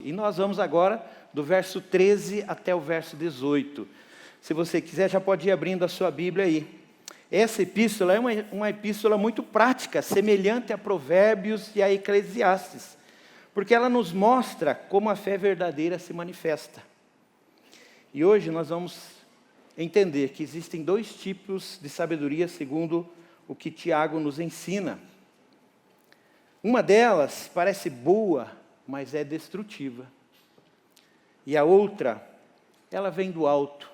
E nós vamos agora do verso 13 até o verso 18. Se você quiser, já pode ir abrindo a sua Bíblia aí. Essa epístola é uma epístola muito prática, semelhante a Provérbios e a Eclesiastes, porque ela nos mostra como a fé verdadeira se manifesta. E hoje nós vamos entender que existem dois tipos de sabedoria, segundo o que Tiago nos ensina. Uma delas parece boa, mas é destrutiva. E a outra, ela vem do alto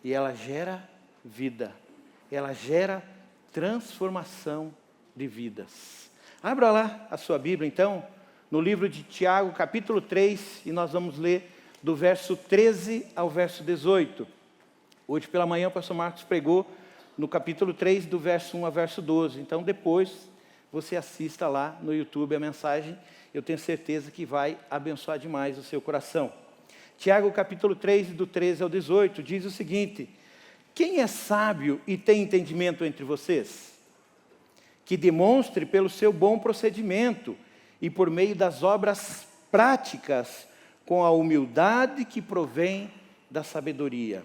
e ela gera vida. Ela gera transformação de vidas. Abra lá a sua Bíblia, então, no livro de Tiago, capítulo 3, e nós vamos ler do verso 13 ao verso 18. Hoje pela manhã o pastor Marcos pregou no capítulo 3, do verso 1 ao verso 12. Então depois você assista lá no YouTube a mensagem. Eu tenho certeza que vai abençoar demais o seu coração. Tiago capítulo 3, do 13 ao 18, diz o seguinte: quem é sábio e tem entendimento entre vocês? Que demonstre pelo seu bom procedimento e por meio das obras práticas, com a humildade que provém da sabedoria.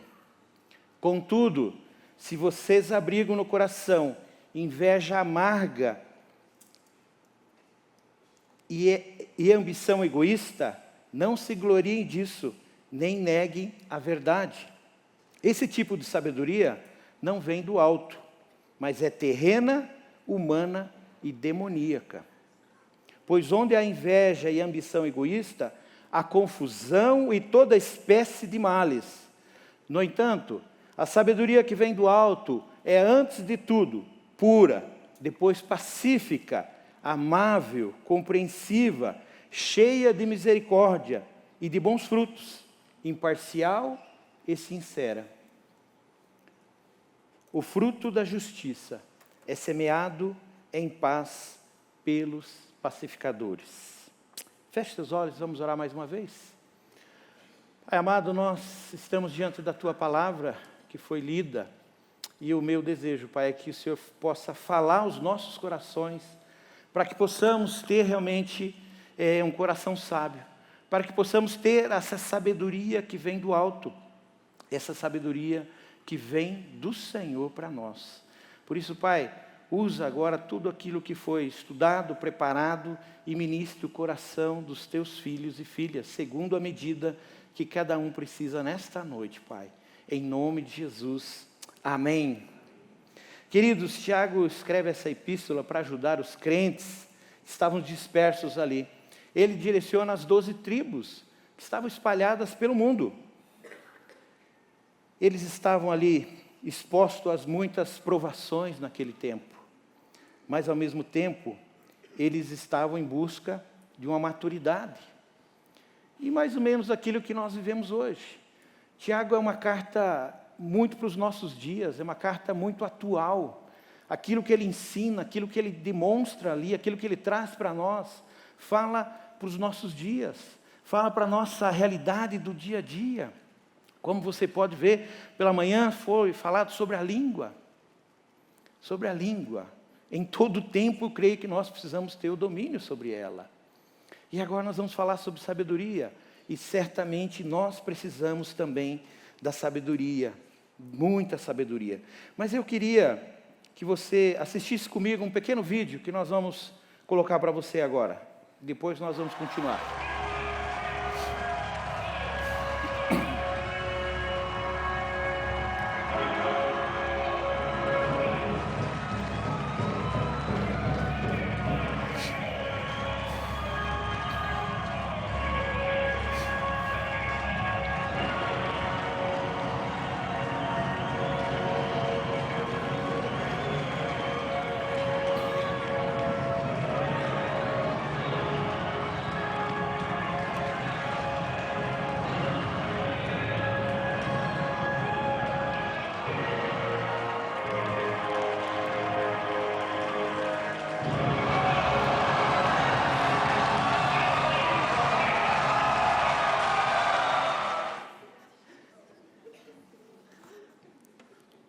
Contudo, se vocês abrigam no coração inveja amarga e ambição egoísta, não se gloriem disso, nem neguem a verdade. Esse tipo de sabedoria não vem do alto, mas é terrena, humana e demoníaca. Pois onde há inveja e ambição egoísta, há confusão e toda espécie de males. No entanto, a sabedoria que vem do alto é, antes de tudo, pura, depois pacífica, amável, compreensiva, cheia de misericórdia e de bons frutos, imparcial e sincera. O fruto da justiça é semeado em paz pelos pacificadores. Feche seus olhos, vamos orar mais uma vez. Pai amado, nós estamos diante da Tua palavra que foi lida, e o meu desejo, Pai, é que o Senhor possa falar aos nossos corações, para que possamos ter realmente um coração sábio, para que possamos ter essa sabedoria que vem do alto, essa sabedoria que vem do Senhor para nós. Por isso, Pai, usa agora tudo aquilo que foi estudado, preparado, e ministre o coração dos Teus filhos e filhas, segundo a medida que cada um precisa nesta noite, Pai. Em nome de Jesus. Amém. Queridos, Tiago escreve essa epístola para ajudar os crentes que estavam dispersos ali. Ele direciona as 12 tribos que estavam espalhadas pelo mundo. Eles estavam ali expostos a muitas provações naquele tempo. Mas, ao mesmo tempo, eles estavam em busca de uma maturidade. E mais ou menos aquilo que nós vivemos hoje. Tiago é uma carta muito para os nossos dias, é uma carta muito atual. Aquilo que ele ensina, aquilo que ele demonstra ali, aquilo que ele traz para nós, fala para os nossos dias, fala para a nossa realidade do dia a dia. Como você pode ver, pela manhã foi falado sobre a língua. Sobre a língua. Em todo tempo, eu creio que nós precisamos ter o domínio sobre ela. E agora nós vamos falar sobre sabedoria. E certamente nós precisamos também da sabedoria. Muita sabedoria. Mas eu queria que você assistisse comigo um pequeno vídeo que nós vamos colocar para você agora. Depois nós vamos continuar.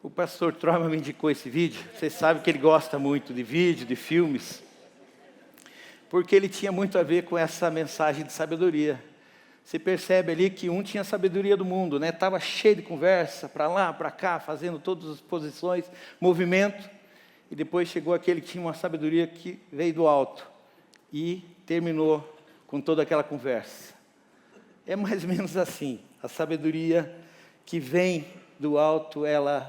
O pastor Troima me indicou esse vídeo. Vocês sabem que ele gosta muito de vídeo, de filmes, porque ele tinha muito a ver com essa mensagem de sabedoria. Você percebe ali que um tinha a sabedoria do mundo, né? Estava cheio de conversa, para lá, para cá, fazendo todas as posições, movimento. E depois chegou aquele que tinha uma sabedoria que veio do alto e terminou com toda aquela conversa. É mais ou menos assim. A sabedoria que vem do alto, ela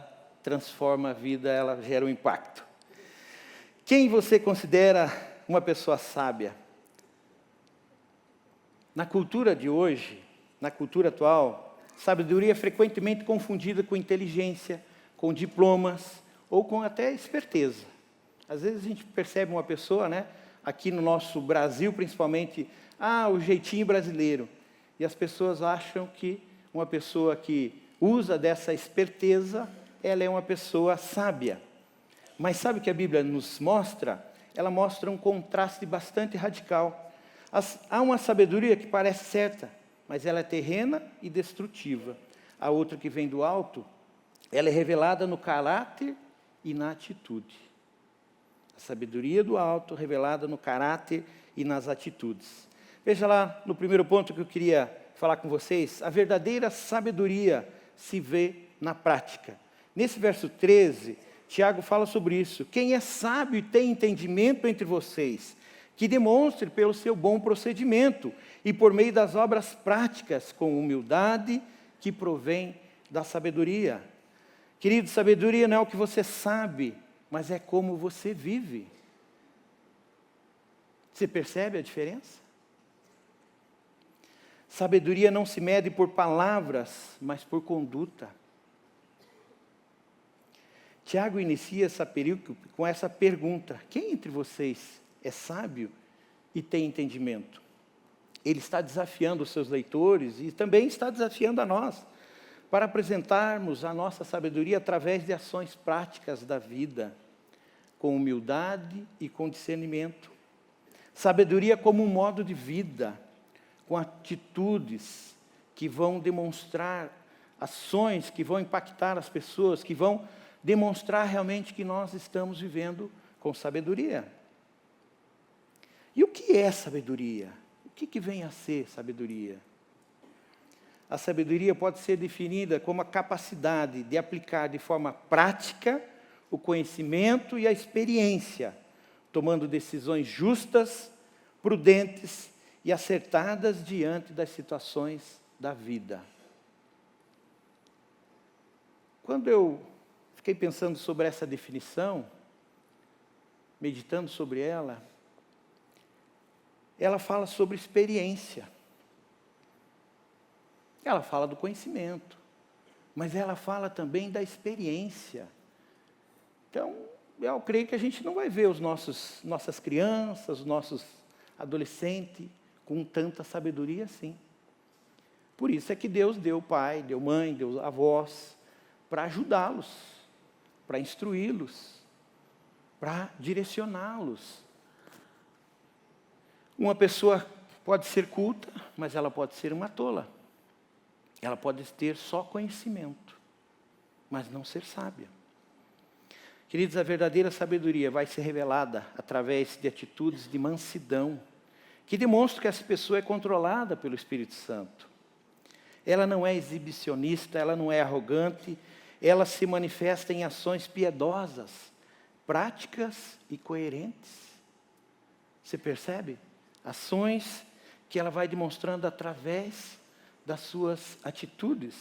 transforma a vida, ela gera um impacto. Quem você considera uma pessoa sábia? Na cultura de hoje, na cultura atual, sabedoria é frequentemente confundida com inteligência, com diplomas ou com até esperteza. Às vezes a gente percebe uma pessoa, né, aqui no nosso Brasil principalmente, o jeitinho brasileiro. E as pessoas acham que uma pessoa que usa dessa esperteza, ela é uma pessoa sábia. Mas sabe o que a Bíblia nos mostra? Ela mostra um contraste bastante radical. Há uma sabedoria que parece certa, mas ela é terrena e destrutiva. A outra que vem do alto, ela é revelada no caráter e na atitude. A sabedoria do alto revelada no caráter e nas atitudes. Veja lá, no primeiro ponto que eu queria falar com vocês, a verdadeira sabedoria se vê na prática. Nesse verso 13, Tiago fala sobre isso. Quem é sábio e tem entendimento entre vocês, que demonstre pelo seu bom procedimento e por meio das obras práticas, com humildade que provém da sabedoria. Querido, sabedoria não é o que você sabe, mas é como você vive. Você percebe a diferença? Sabedoria não se mede por palavras, mas por conduta. Tiago inicia essa perícope com essa pergunta: quem entre vocês é sábio e tem entendimento? Ele está desafiando os seus leitores e também está desafiando a nós, para apresentarmos a nossa sabedoria através de ações práticas da vida, com humildade e com discernimento. Sabedoria como um modo de vida, com atitudes que vão demonstrar, ações que vão impactar as pessoas, que vão demonstrar realmente que nós estamos vivendo com sabedoria. E o que é sabedoria? O que vem a ser sabedoria? A sabedoria pode ser definida como a capacidade de aplicar de forma prática o conhecimento e a experiência, tomando decisões justas, prudentes e acertadas diante das situações da vida. Quando eu fiquei pensando sobre essa definição, meditando sobre ela fala sobre experiência. Ela fala do conhecimento, mas ela fala também da experiência. Então, eu creio que a gente não vai ver nossas crianças, os nossos adolescentes com tanta sabedoria assim. Por isso é que Deus deu pai, deu mãe, deu avós, para ajudá-los, para instruí-los, para direcioná-los. Uma pessoa pode ser culta, mas ela pode ser uma tola. Ela pode ter só conhecimento, mas não ser sábia. Queridos, a verdadeira sabedoria vai ser revelada através de atitudes de mansidão, que demonstram que essa pessoa é controlada pelo Espírito Santo. Ela não é exibicionista, ela não é arrogante, ela se manifesta em ações piedosas, práticas e coerentes. Você percebe? Ações que ela vai demonstrando através das suas atitudes.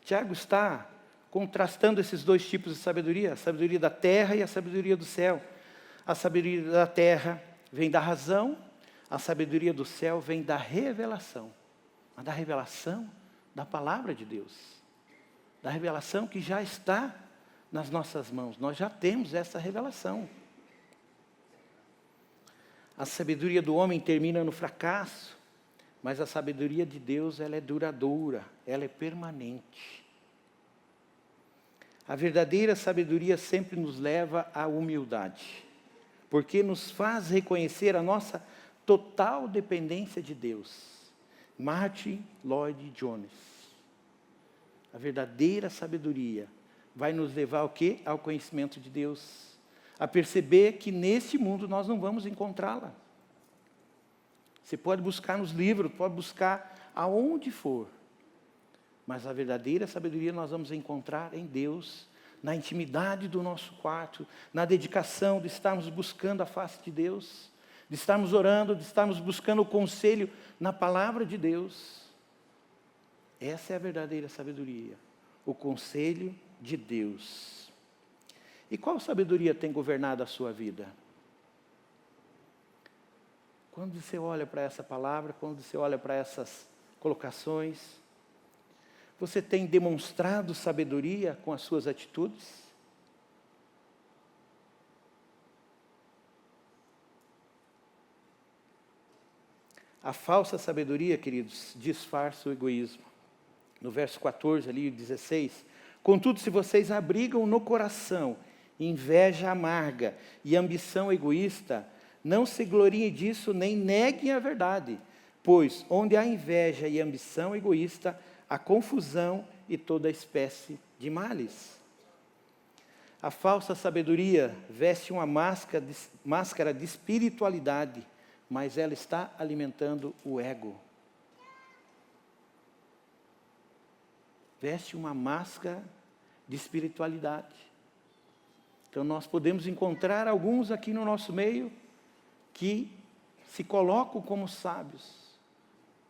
Tiago está contrastando esses dois tipos de sabedoria, a sabedoria da terra e a sabedoria do céu. A sabedoria da terra vem da razão, a sabedoria do céu vem da revelação. Da revelação da palavra de Deus. Da revelação que já está nas nossas mãos. Nós já temos essa revelação. A sabedoria do homem termina no fracasso, mas a sabedoria de Deus, ela é duradoura, ela é permanente. A verdadeira sabedoria sempre nos leva à humildade, porque nos faz reconhecer a nossa total dependência de Deus. Martin Lloyd-Jones. A verdadeira sabedoria vai nos levar ao quê? Ao conhecimento de Deus. A perceber que neste mundo nós não vamos encontrá-la. Você pode buscar nos livros, pode buscar aonde for. Mas a verdadeira sabedoria nós vamos encontrar em Deus, na intimidade do nosso quarto, na dedicação de estarmos buscando a face de Deus, de estarmos orando, de estarmos buscando o conselho na palavra de Deus. Essa é a verdadeira sabedoria, o conselho de Deus. E qual sabedoria tem governado a sua vida? Quando você olha para essa palavra, quando você olha para essas colocações, você tem demonstrado sabedoria com as suas atitudes? A falsa sabedoria, queridos, disfarça o egoísmo. No verso 14, ali, 16. Contudo, se vocês abrigam no coração inveja amarga e ambição egoísta, não se gloriem disso, nem neguem a verdade. Pois, onde há inveja e ambição egoísta, há confusão e toda espécie de males. A falsa sabedoria veste uma máscara de espiritualidade, mas ela está alimentando o ego. Veste uma máscara de espiritualidade. Então nós podemos encontrar alguns aqui no nosso meio que se colocam como sábios,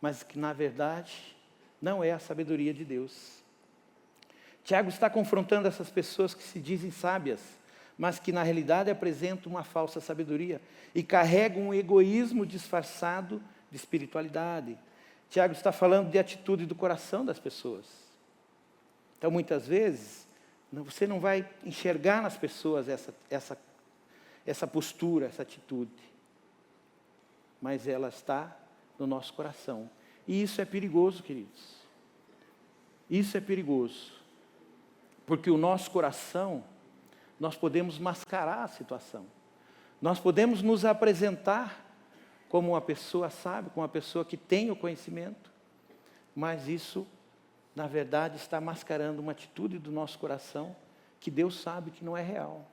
mas que na verdade não é a sabedoria de Deus. Tiago está confrontando essas pessoas que se dizem sábias, mas que na realidade apresentam uma falsa sabedoria e carregam um egoísmo disfarçado de espiritualidade. Tiago está falando de atitude do coração das pessoas. Então muitas vezes você não vai enxergar nas pessoas essa postura, essa atitude, mas ela está no nosso coração. E isso é perigoso, queridos. Isso é perigoso. Porque o nosso coração, nós podemos mascarar a situação. Nós podemos nos apresentar como uma pessoa sábia, como uma pessoa que tem o conhecimento, mas isso, na verdade, está mascarando uma atitude do nosso coração que Deus sabe que não é real.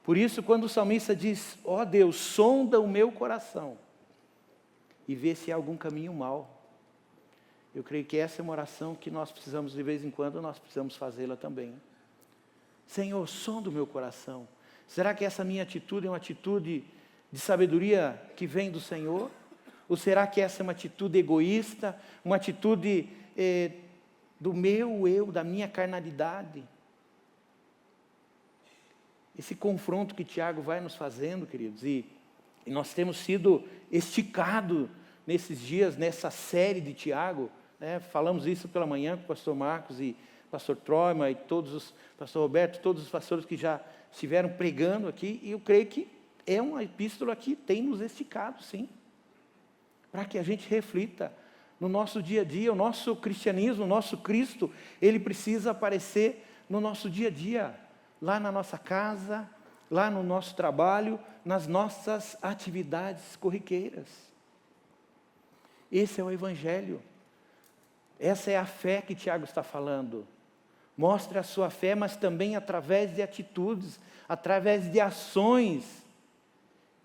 Por isso, quando o salmista diz, ó Deus, sonda o meu coração e vê se há algum caminho mau, eu creio que essa é uma oração que nós precisamos, de vez em quando, nós precisamos fazê-la também. Senhor, sonda o meu coração. Será que essa minha atitude é uma atitude de sabedoria que vem do Senhor? Ou será que essa é uma atitude egoísta, uma atitude do meu eu, da minha carnalidade? Esse confronto que Tiago vai nos fazendo, queridos, e nós temos sido esticados nesses dias, nessa série de Tiago, né? Falamos isso pela manhã com o pastor Marcos e pastor Troima e pastor Roberto, todos os pastores que já estiveram pregando aqui, e eu creio que é uma epístola que tem nos esticado, sim, para que a gente reflita no nosso dia a dia. O nosso cristianismo, o nosso Cristo, ele precisa aparecer no nosso dia a dia, lá na nossa casa, lá no nosso trabalho, nas nossas atividades corriqueiras. Esse é o Evangelho. Essa é a fé que Tiago está falando. Mostre a sua fé, mas também através de atitudes, através de ações,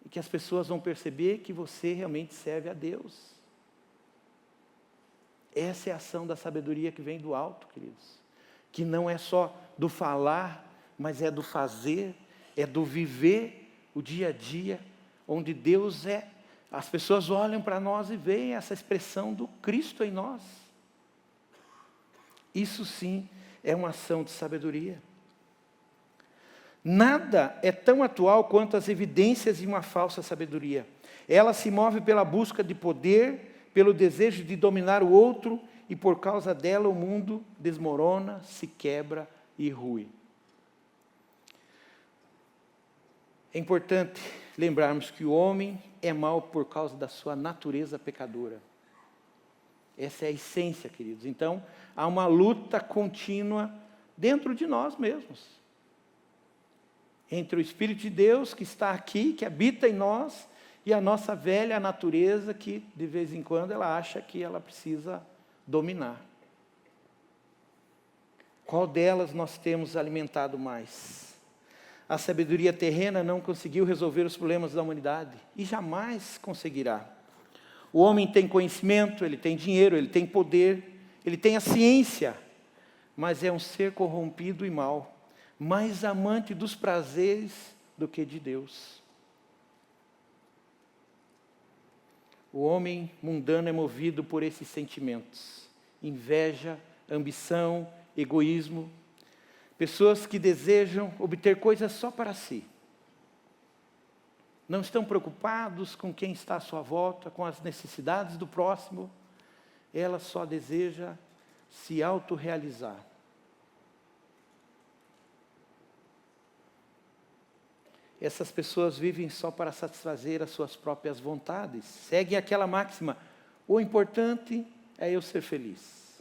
e que as pessoas vão perceber que você realmente serve a Deus. Essa é a ação da sabedoria que vem do alto, queridos. Que não é só do falar, mas é do fazer, é do viver o dia a dia, onde Deus é. As pessoas olham para nós e veem essa expressão do Cristo em nós. Isso sim é uma ação de sabedoria. Nada é tão atual quanto as evidências de uma falsa sabedoria. Ela se move pela busca de poder, pelo desejo de dominar o outro, e por causa dela o mundo desmorona, se quebra e rui. É importante lembrarmos que o homem é mau por causa da sua natureza pecadora. Essa é a essência, queridos. Então, há uma luta contínua dentro de nós mesmos. Entre o Espírito de Deus que está aqui, que habita em nós, e a nossa velha natureza que, de vez em quando, ela acha que ela precisa dominar. Qual delas nós temos alimentado mais? A sabedoria terrena não conseguiu resolver os problemas da humanidade e jamais conseguirá. O homem tem conhecimento, ele tem dinheiro, ele tem poder, ele tem a ciência, mas é um ser corrompido e mau, mais amante dos prazeres do que de Deus. O homem mundano é movido por esses sentimentos: inveja, ambição, egoísmo. Pessoas que desejam obter coisas só para si. Não estão preocupados com quem está à sua volta, com as necessidades do próximo. Ela só deseja se autorrealizar. Essas pessoas vivem só para satisfazer as suas próprias vontades. Seguem aquela máxima: o importante é eu ser feliz.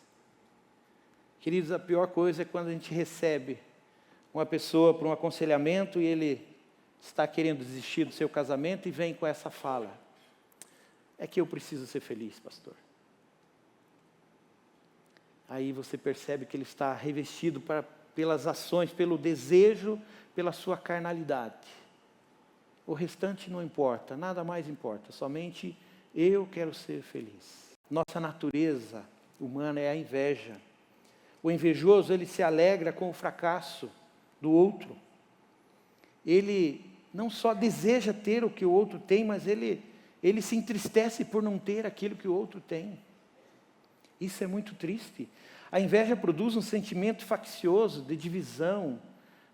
Queridos, a pior coisa é quando a gente recebe uma pessoa para um aconselhamento e ele está querendo desistir do seu casamento e vem com essa fala: é que eu preciso ser feliz, pastor. Aí você percebe que ele está revestido pelas ações, pelo desejo, pela sua carnalidade. O restante não importa, nada mais importa, somente eu quero ser feliz. Nossa natureza humana é a inveja. O invejoso, ele se alegra com o fracasso do outro. Ele não só deseja ter o que o outro tem, mas ele se entristece por não ter aquilo que o outro tem. Isso é muito triste. A inveja produz um sentimento faccioso, de divisão,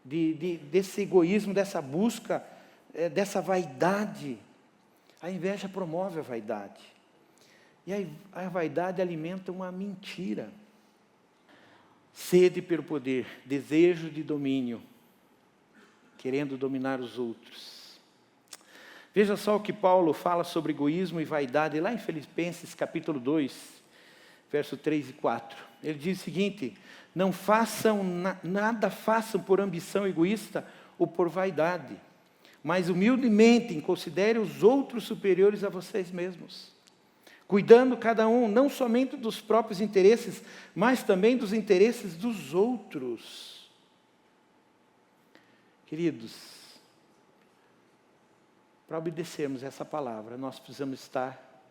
desse egoísmo, dessa busca, dessa vaidade. A inveja promove a vaidade. E a vaidade alimenta uma mentira. Sede pelo poder, desejo de domínio, querendo dominar os outros. Veja só o que Paulo fala sobre egoísmo e vaidade, lá em Filipenses capítulo 2, verso 3 e 4. Ele diz o seguinte: não façam nada façam por ambição egoísta ou por vaidade, mas humildemente considerem os outros superiores a vocês mesmos, cuidando cada um não somente dos próprios interesses, mas também dos interesses dos outros. Queridos, para obedecermos essa palavra, nós precisamos estar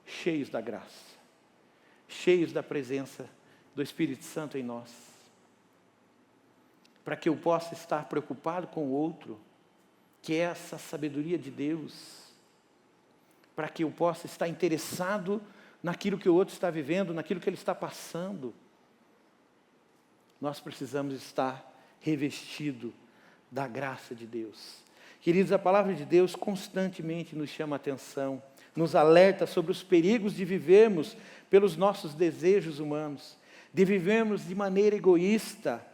cheios da graça, cheios da presença do Espírito Santo em nós, para que eu possa estar preocupado com o outro, que é essa sabedoria de Deus, para que eu possa estar interessado naquilo que o outro está vivendo, naquilo que ele está passando. Nós precisamos estar revestido da graça de Deus. Queridos, a palavra de Deus constantemente nos chama a atenção, nos alerta sobre os perigos de vivermos pelos nossos desejos humanos, de vivermos de maneira egoísta,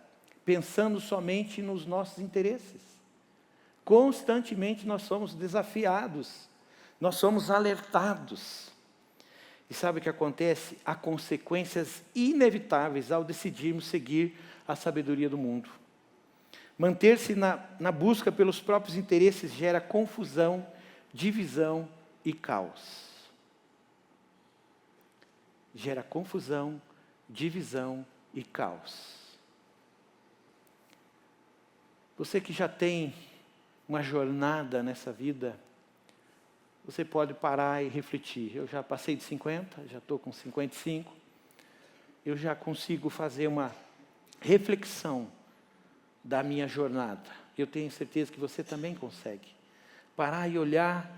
pensando somente nos nossos interesses. Constantemente nós somos desafiados, nós somos alertados. E sabe o que acontece? Há consequências inevitáveis ao decidirmos seguir a sabedoria do mundo. Manter-se na busca pelos próprios interesses gera confusão, divisão e caos. Gera confusão, divisão e caos. Você que já tem uma jornada nessa vida, você pode parar e refletir. Eu já passei de 50, já estou com 55. Eu já consigo fazer uma reflexão da minha jornada. Eu tenho certeza que você também consegue. Parar e olhar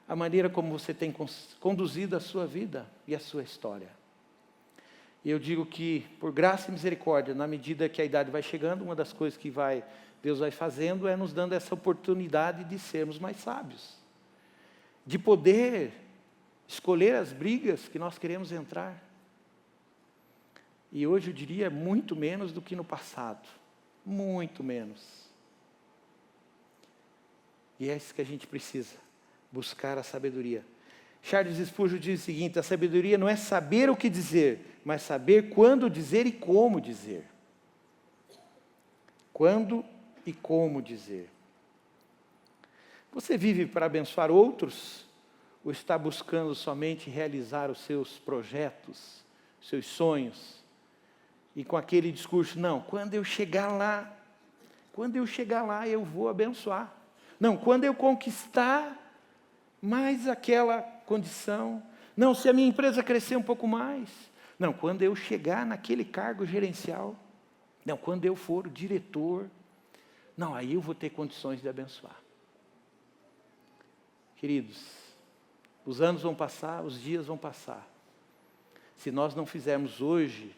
a maneira como você tem conduzido a sua vida e a sua história. E eu digo que, por graça e misericórdia, na medida que a idade vai chegando, uma das coisas que Deus vai fazendo é nos dando essa oportunidade de sermos mais sábios, de poder escolher as brigas que nós queremos entrar. E hoje eu diria muito menos do que no passado, muito menos. E é isso que a gente precisa, buscar a sabedoria. Charles Spurgeon diz o seguinte: a sabedoria não é saber o que dizer, mas saber quando dizer e como dizer. Quando e como dizer. Você vive para abençoar outros? Ou está buscando somente realizar os seus projetos, seus sonhos? E com aquele discurso: não, quando eu chegar lá eu vou abençoar. Não, quando eu conquistar mais aquela condição, Não, se a minha empresa crescer um pouco mais. Não, quando eu chegar naquele cargo gerencial. Não, quando eu for o diretor. Não, aí eu vou ter condições de abençoar. Queridos, os anos vão passar, os dias vão passar. Se nós não fizermos hoje,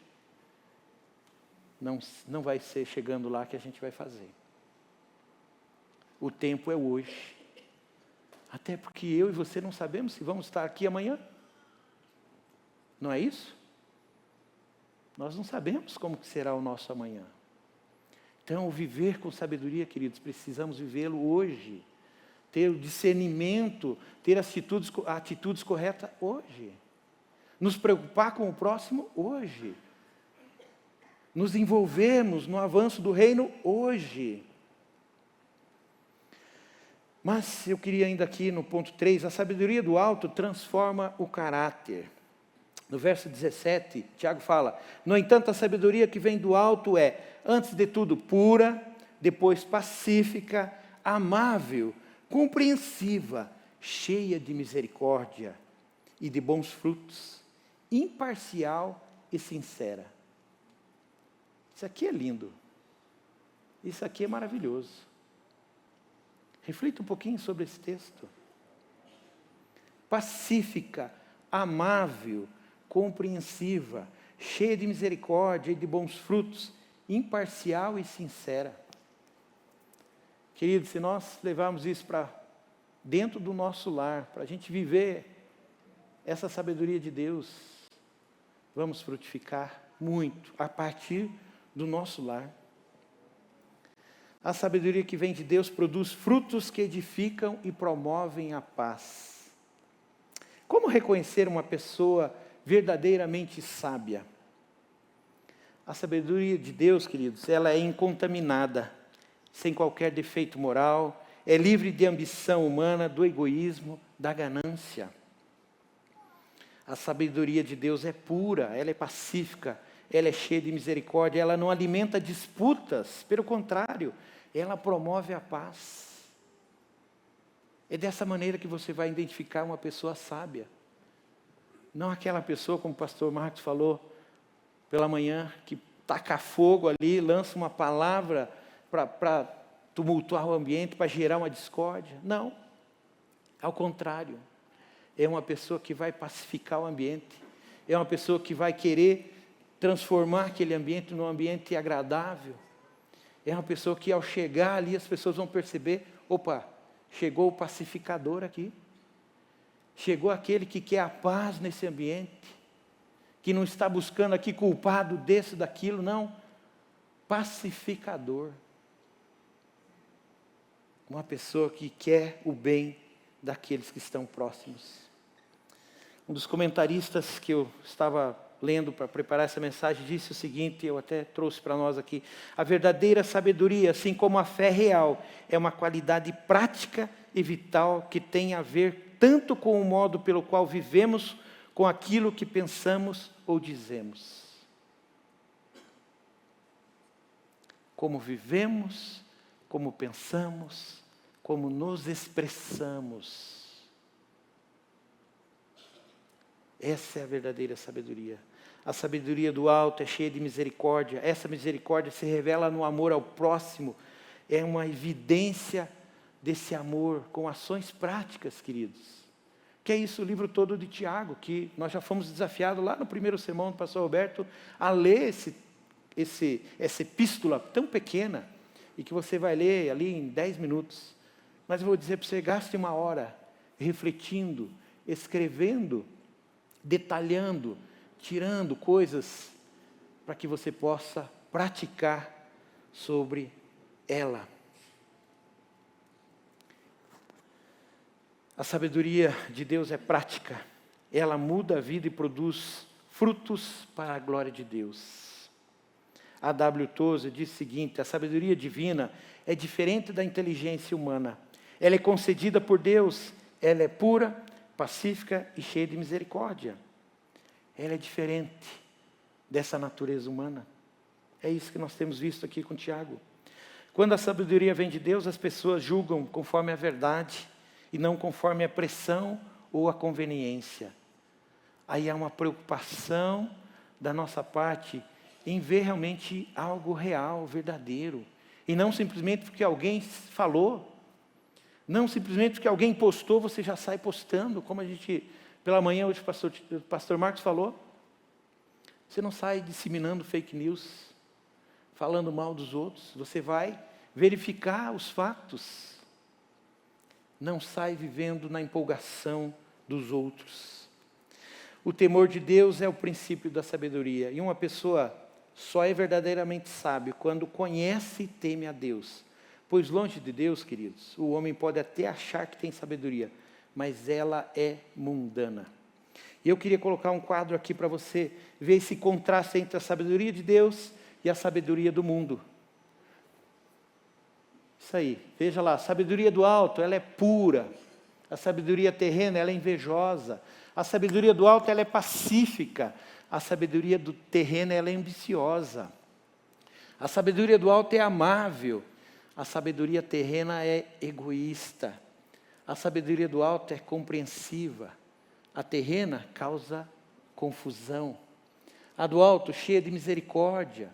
não vai ser chegando lá que a gente vai fazer. O tempo é hoje. Até porque eu e você não sabemos se vamos estar aqui amanhã. Não é isso? Nós não sabemos como será o nosso amanhã. Então, viver com sabedoria, queridos, precisamos vivê-lo hoje. Ter o discernimento, ter atitudes corretas hoje. Nos preocupar com o próximo hoje. Nos envolvermos no avanço do reino hoje. Mas eu queria ainda aqui no ponto 3, a sabedoria do alto transforma o caráter. No verso 17, Tiago fala, no entanto a sabedoria que vem do alto é, antes de tudo, pura, depois pacífica, amável, compreensiva, cheia de misericórdia e de bons frutos, imparcial e sincera. Isso aqui é lindo. Isso aqui é maravilhoso. Reflita um pouquinho sobre esse texto. Pacífica, amável, compreensiva, cheia de misericórdia e de bons frutos, imparcial e sincera. Queridos, se nós levarmos isso para dentro do nosso lar, para a gente viver essa sabedoria de Deus, vamos frutificar muito a partir do nosso lar. A sabedoria que vem de Deus produz frutos que edificam e promovem a paz. Como reconhecer uma pessoa verdadeiramente sábia? A sabedoria de Deus, queridos, ela é incontaminada, sem qualquer defeito moral, é livre de ambição humana, do egoísmo, da ganância. A sabedoria de Deus é pura, ela é pacífica, ela é cheia de misericórdia, ela não alimenta disputas, pelo contrário, ela promove a paz. É dessa maneira que você vai identificar uma pessoa sábia. Não aquela pessoa, como o pastor Marcos falou pela manhã, que taca fogo ali, lança uma palavra para tumultuar o ambiente, para gerar uma discórdia. Não, ao contrário. É uma pessoa que vai pacificar o ambiente. É uma pessoa que vai querer transformar aquele ambiente num ambiente agradável. É uma pessoa que ao chegar ali as pessoas vão perceber, opa, chegou o pacificador aqui. Chegou aquele que quer a paz nesse ambiente. Que não está buscando aqui culpado desse, daquilo, não. Pacificador. Uma pessoa que quer o bem daqueles que estão próximos. Um dos comentaristas que eu estava lendo para preparar essa mensagem disse o seguinte, eu até trouxe para nós aqui: a verdadeira sabedoria, assim como a fé real, é uma qualidade prática e vital que tem a ver tanto com o modo pelo qual vivemos, com aquilo que pensamos ou dizemos. Como vivemos, como pensamos, como nos expressamos. Essa é a verdadeira sabedoria. A sabedoria do alto é cheia de misericórdia. Essa misericórdia se revela no amor ao próximo. É uma evidência desse amor com ações práticas, queridos. Que é isso, o livro todo de Tiago, que nós já fomos desafiados lá no primeiro sermão do pastor Roberto a ler essa epístola tão pequena e que você vai ler ali em 10 minutos. Mas eu vou dizer para você, gaste 1 hora refletindo, escrevendo, detalhando, tirando coisas para que você possa praticar sobre ela. A sabedoria de Deus é prática. Ela muda a vida e produz frutos para a glória de Deus. A W. Tozer diz o seguinte: a sabedoria divina é diferente da inteligência humana. Ela é concedida por Deus, ela é pura, pacífica e cheia de misericórdia. Ela é diferente dessa natureza humana. É isso que nós temos visto aqui com Tiago. Quando a sabedoria vem de Deus, as pessoas julgam conforme a verdade e não conforme a pressão ou a conveniência. aí há uma preocupação da nossa parte em ver realmente algo real, verdadeiro. E não simplesmente porque alguém falou, não simplesmente porque alguém postou, você já sai postando, como a gente, pela manhã, hoje o pastor Marcos falou. Você não sai disseminando fake news, falando mal dos outros, você vai verificar os fatos. Não sai vivendo na empolgação dos outros. O temor de Deus é o princípio da sabedoria. E uma pessoa só é verdadeiramente sábio quando conhece e teme a Deus. Pois longe de Deus, queridos, o homem pode até achar que tem sabedoria, mas ela é mundana. E eu queria colocar um quadro aqui para você ver esse contraste entre a sabedoria de Deus e a sabedoria do mundo. Isso aí, veja lá, a sabedoria do alto, ela é pura. A sabedoria terrena, ela é invejosa. A sabedoria do alto, ela é pacífica. A sabedoria do terreno, ela é ambiciosa. A sabedoria do alto é amável. A sabedoria terrena é egoísta. A sabedoria do alto é compreensiva. A terrena causa confusão. A do alto, cheia de misericórdia.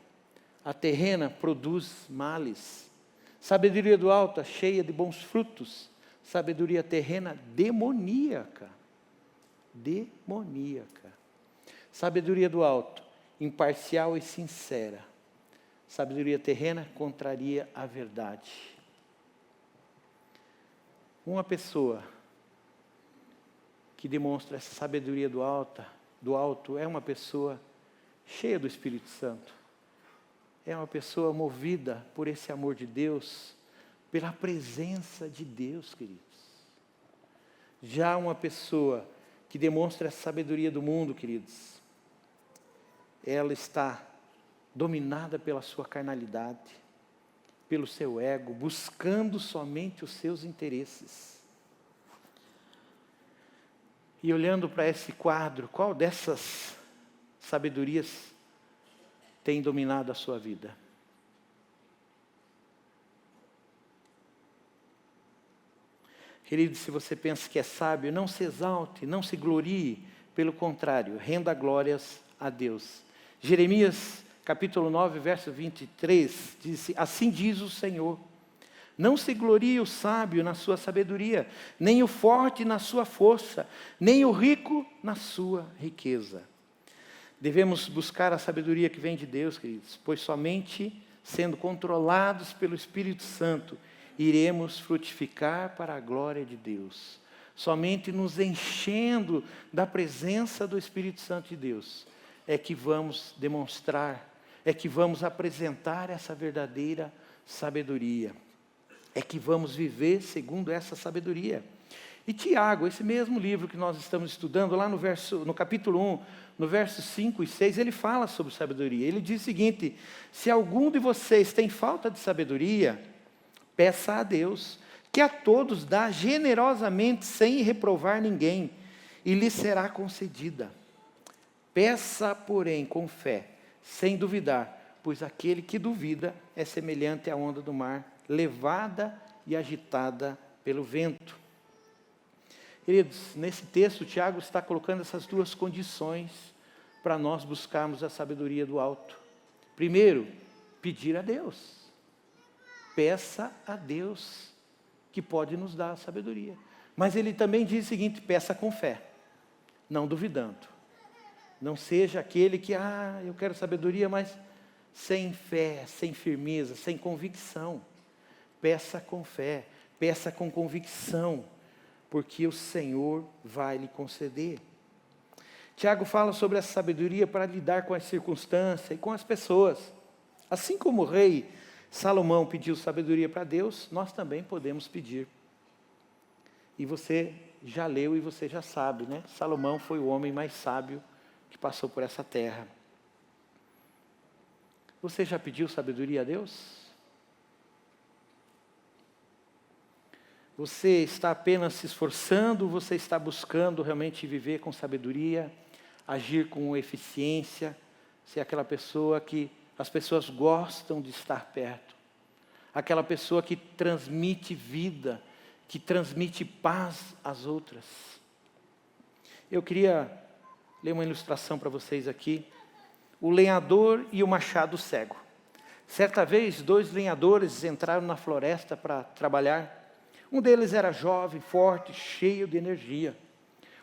A terrena produz males. Sabedoria do alto, cheia de bons frutos. Sabedoria terrena, demoníaca. Demoníaca. Sabedoria do alto, imparcial e sincera. Sabedoria terrena contraria a verdade. Uma pessoa que demonstra essa sabedoria do alto é uma pessoa cheia do Espírito Santo. É uma pessoa movida por esse amor de Deus, pela presença de Deus, queridos. Já uma pessoa que demonstra a sabedoria do mundo, queridos, ela está dominada pela sua carnalidade, pelo seu ego, buscando somente os seus interesses. E olhando para esse quadro, qual dessas sabedorias tem dominado a sua vida? Querido, se você pensa que é sábio, não se exalte, não se glorie, pelo contrário, renda glórias a Deus. Jeremias, capítulo 9, verso 23, diz: assim diz o Senhor, não se glorie o sábio na sua sabedoria, nem o forte na sua força, nem o rico na sua riqueza. Devemos buscar a sabedoria que vem de Deus, queridos, pois somente sendo controlados pelo Espírito Santo, iremos frutificar para a glória de Deus. Somente nos enchendo da presença do Espírito Santo de Deus, é que vamos demonstrar, é que vamos apresentar essa verdadeira sabedoria. É que vamos viver segundo essa sabedoria. E Tiago, esse mesmo livro que nós estamos estudando, lá no capítulo 1, no verso 5 e 6, ele fala sobre sabedoria. Ele diz o seguinte: se algum de vocês tem falta de sabedoria, peça a Deus, que a todos dá generosamente, sem reprovar ninguém, e lhe será concedida. Peça, porém, com fé, sem duvidar, pois aquele que duvida é semelhante à onda do mar, levada e agitada pelo vento. Queridos, nesse texto, Tiago está colocando essas duas condições para nós buscarmos a sabedoria do alto. Primeiro, pedir a Deus. Peça a Deus, que pode nos dar a sabedoria. Mas ele também diz o seguinte: peça com fé, não duvidando. Não seja aquele que, eu quero sabedoria, mas sem fé, sem firmeza, sem convicção. Peça com fé, peça com convicção, porque o Senhor vai lhe conceder. Tiago fala sobre essa sabedoria para lidar com as circunstâncias e com as pessoas. Assim como o rei Salomão pediu sabedoria para Deus, nós também podemos pedir. E você já leu e você já sabe, né? Salomão foi o homem mais sábio que passou por essa terra. Você já pediu sabedoria a Deus? Você está apenas se esforçando, você está buscando realmente viver com sabedoria, agir com eficiência, ser aquela pessoa que as pessoas gostam de estar perto, aquela pessoa que transmite vida, que transmite paz às outras. Eu queria ler uma ilustração para vocês aqui. O lenhador e o machado cego. Certa vez, 2 lenhadores entraram na floresta para trabalhar. Um deles era jovem, forte, cheio de energia.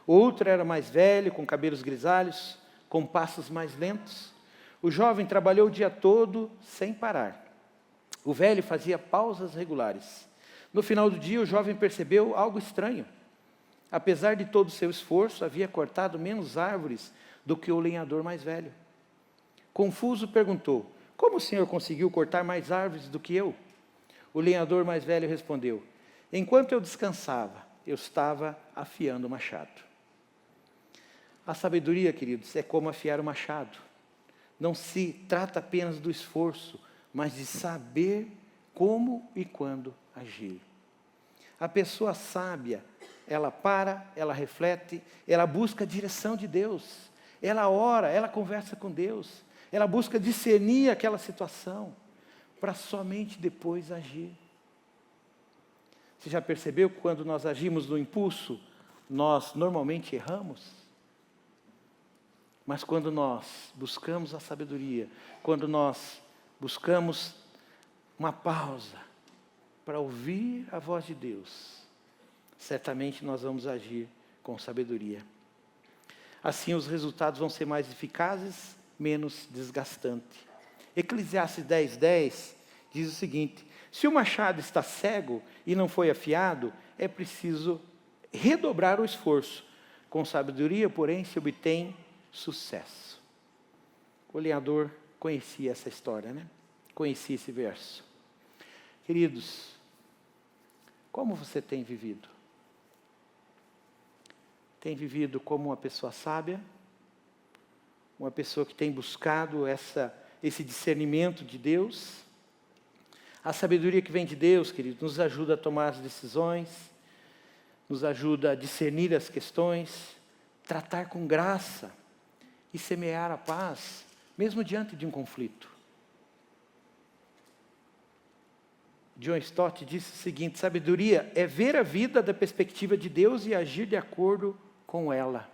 O outro era mais velho, com cabelos grisalhos, com passos mais lentos. O jovem trabalhou o dia todo sem parar. O velho fazia pausas regulares. No final do dia, o jovem percebeu algo estranho. Apesar de todo o seu esforço, havia cortado menos árvores do que o lenhador mais velho. Confuso, perguntou: como o senhor conseguiu cortar mais árvores do que eu? O lenhador mais velho respondeu: enquanto eu descansava, eu estava afiando o machado. A sabedoria, queridos, é como afiar o machado. Não se trata apenas do esforço, mas de saber como e quando agir. A pessoa sábia, ela para, ela reflete, ela busca a direção de Deus. Ela ora, ela conversa com Deus. Ela busca discernir aquela situação, para somente depois agir. Você já percebeu que quando nós agimos no impulso, nós normalmente erramos? Mas quando nós buscamos a sabedoria, quando nós buscamos uma pausa para ouvir a voz de Deus, certamente nós vamos agir com sabedoria. Assim os resultados vão ser mais eficazes, menos desgastantes. Eclesiastes 10:10 diz o seguinte: se o machado está cego e não foi afiado, é preciso redobrar o esforço. Com sabedoria, porém, se obtém sucesso. O lenhador conhecia essa história, né? Conhecia esse verso. Queridos, como você tem vivido? Tem vivido como uma pessoa sábia? Uma pessoa que tem buscado esse discernimento de Deus? A sabedoria que vem de Deus, queridos, nos ajuda a tomar as decisões, nos ajuda a discernir as questões, tratar com graça e semear a paz, mesmo diante de um conflito. John Stott disse o seguinte: sabedoria é ver a vida da perspectiva de Deus e agir de acordo com ela.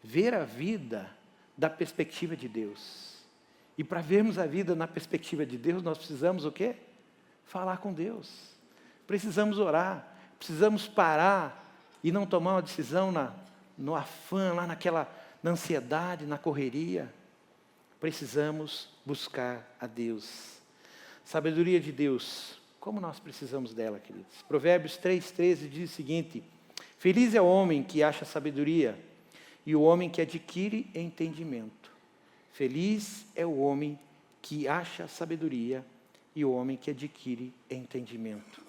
Ver a vida da perspectiva de Deus. E para vermos a vida na perspectiva de Deus, nós precisamos o quê? Falar com Deus. Precisamos orar. Precisamos parar e não tomar uma decisão no afã, lá na ansiedade, na correria. Precisamos buscar a Deus. Sabedoria de Deus. Como nós precisamos dela, queridos? Provérbios 3:13 diz o seguinte: feliz é o homem que acha sabedoria e o homem que adquire entendimento. Feliz é o homem que acha sabedoria e o homem que adquire entendimento.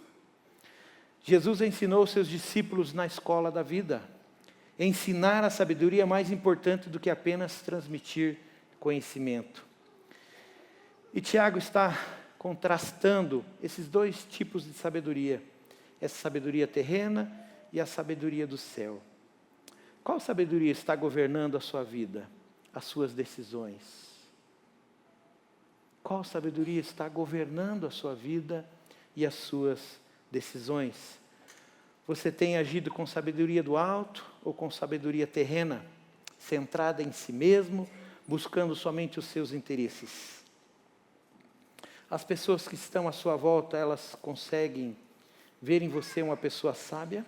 Jesus ensinou seus discípulos na escola da vida. Ensinar a sabedoria é mais importante do que apenas transmitir conhecimento. E Tiago está contrastando esses 2 tipos de sabedoria. Essa sabedoria terrena e a sabedoria do céu. Qual sabedoria está governando a sua vida, as suas decisões? Qual sabedoria está governando a sua vida e as suas decisões? Você tem agido com sabedoria do alto ou com sabedoria terrena, centrada em si mesmo, buscando somente os seus interesses? As pessoas que estão à sua volta, elas conseguem ver em você uma pessoa sábia?